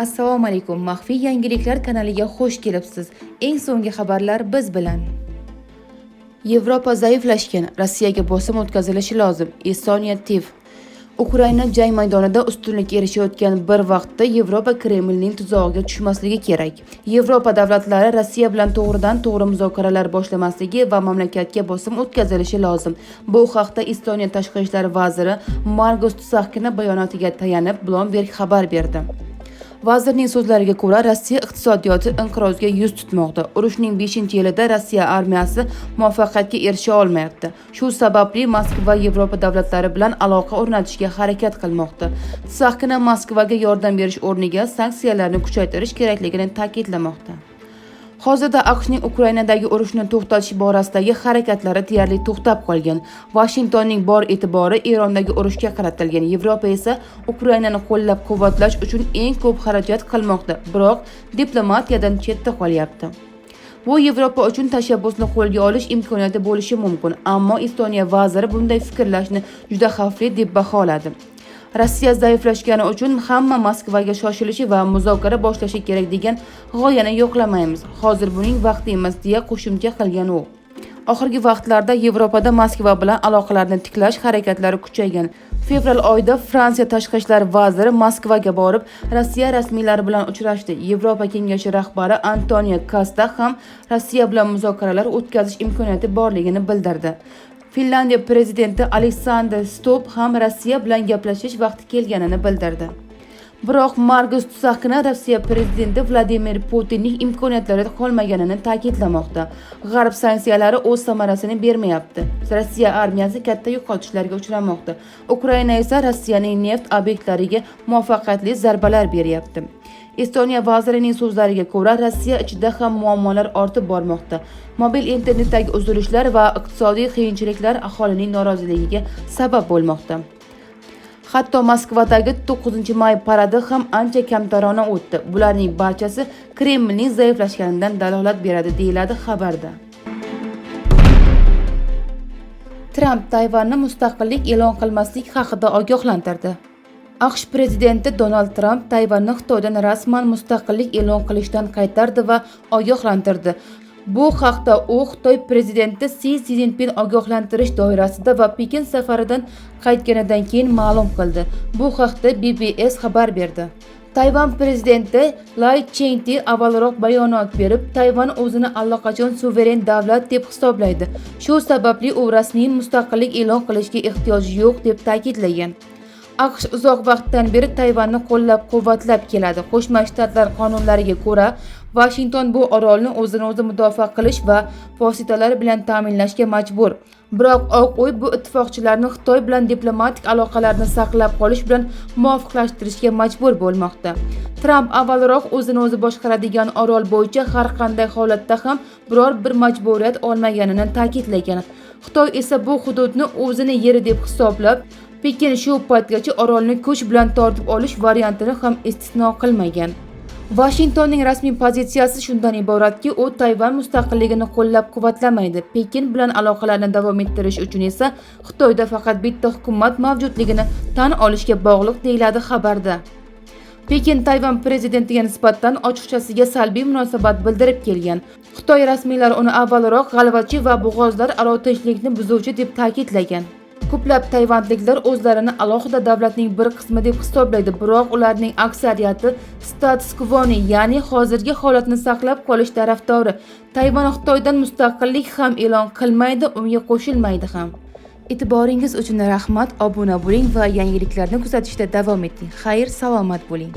Assalomu alaykum. Maxfiy yangiliklar kanaliga xush kelibsiz. Eng so'nggi xabarlar biz bilan. Yevropa zaiflashgan, Rossiyaga bosim o'tkazilishi lozim. Estoniya TIV. Ukraina jang maydonida ustunlikka erishayotgan bir vaqtda Yevropa Kremlning tuzog'iga tushmasligi kerak. Yevropa davlatlari Rossiya bilan to'g'ridan-to'g'ri muzokaralar boshlamasligi va mamlakatga bosim o'tkazilishi lozim. Bu haqda Estoniya tashqi ishlar vaziri Margus Tsahkina bayonotiga tayanib Bloomberg xabar berdi. Vazirning so'zlariga ko'ra, Rossiya iqtisodiyoti inqirozga yuz tutmoqda. Urushning 5-yilida Rossiya armiyasi muvaffaqiyatga erisha olmayapti. Shu sababli Moskva Yevropa davlatlari bilan aloqa o'rnatishga harakat qilmoqda. Tsahkina Moskvaga yordam berish o'rniga sanksiyalarni kuchaytirish kerakligini ta'kidlamoqda. Hozirda AQShning Ukrainadagi urushni to'xtatish borasidagi harakatlari deyarli to'xtab qolgan. Washingtonning bor e'tibori Erondagi urushga qaratilgan. Yevropa esa Ukrainani qo'llab-quvvatlash uchun eng ko'p xarajat qilmoqda, biroq diplomatiyadan chetda qolyapti. Bu Yevropa uchun tashabbusni qo'lga olish imkoniyati bo'lishi mumkin, ammo Estoniya vaziri bunday fikrlashni juda xavfli deb baholadi. Rossiya zaiflashgani uchun hamma Moskvaga shoshilishi va muzokara boshlashi kerak degan g'oyani yo'qlamaymiz. Hozir buning vaqti emas, deya qo'shimcha qilgan u. Oxirgi vaqtlarda Yevropada Moskva bilan aloqalarni tiklash harakatlari kuchaygan. Fevral oyida Fransiya tashqi ishlar vaziri Moskvaga borib, Rossiya rasmiylari bilan uchrashdi. Yevropa kengashi rahbari Antonio Costa ham Rossiya bilan muzokaralar o'tkazish imkoniyati borligini bildirdi. Finlandiya prezidenti Alexander Stubb ham Rossiya bilan gaplashish vaqti kelganini bildirdi. Biroq Margus Tsahkina Rossiya prezidenti Vladimir Putinning imkoniyatlari qolmaganini ta'kidlamoqda. G'arb sanksiyalari o'z samarasini bermayapti. Rossiya armiyasi katta yo'qotishlarga uchramoqda. Ukraina esa Rossiyaning neft obyektlariga muvaffaqiyatli zarbalar beryapti. Estoniya vazirining so'zlariga ko'ra, Rossiya ichida ham muammolar ortib bormoqda. Mobil internetdagi uzilishlar va iqtisodiy qiyinchiliklar aholining noroziligiga sabab bo'lmoqda. Hatto Moskvadagi 9-may paradi ham ancha kamtarona o'tdi. Bularning barchasi Kremlning zaiflashganidan dalolat beradi, deyiladi xabarda. Tramp Tayvanni mustaqillik e'lon qilmaslik haqida ogohlantirdi. AQSh prezidenti Donald Tramp Tayvanni Xitoydan rasman mustaqillik e'lon qilishdan qaytardi va ogohlantirdi. Bu haqda u Xitoy prezidenti Si Szinpin ogohlantirish doirasida va Pekin safaridan qaytganidan keyin ma'lum qildi. Bu haqda BBS xabar berdi. Tayvan prezidenti Lai Ching-te avvalroq bayonot berib, Tayvan o'zini allaqachon suveren davlat deb hisoblaydi. Shu sababli u rasmiy mustaqillik e'lon qilishga ehtiyoj yo'q deb ta'kidlagan. AQSh uzoq vaqtdan beri Tayvanni qo'llab-quvvatlab keladi. Qo'shma Shtatlar qonunlariga ko'ra, Washington bu orolni o'zini o'zi mudofaa qilish va vositalar bilan ta'minlashga majbur. Biroq Oq uy bu ittifoqchilarni Xitoy bilan diplomatik aloqalarni saqlab qolish bilan muvofiqlashtirishga majbur bo'lmoqda. Tramp avvalroq o'zini o'zi boshqaradigan orol bo'yicha har qanday holatda ham biror bir majburiyat olmaganini ta'kidlagan. Xitoy esa bu hududni o'zini yeri deb hisoblab, Pekin shu paytgacha orolni kuch bilan tortib olish variantini ham istisno qilmagan. Washingtonning rasmiy pozitsiyasi shundan iboratki, u Tayvan mustaqilligini qo'llab-quvvatlamaydi. Pekin bilan aloqalarni davom ettirish uchun esa Xitoyda faqat bitta hukumat mavjudligini tan olishga bog'liq, deyiladi xabarda. Pekin Tayvan prezidentiga nisbatan ochiqchasiga salbiy munosabat bildirib kelgan. Xitoy rasmiylari uni avvalroq g'alvachi va bo'g'ozlar aro tinchlikni buzuvchi deb ta'kidlagan. Ko'plab tayvanliklar o'zlarini alohida davlatning bir qismi deb hisoblaydi, biroq ularning aksariyati status quo-ni, ya'ni hozirgi holatni saqlab qolish tarafdori. Tayvan Xitoydan mustaqillik ham e'lon qilmaydi, unga qo'shilmaydi ham. E'tiboringiz uchun rahmat. Obuna bo'ling va yangiliklarni kuzatishda davom eting. Xayr, salomat bo'ling.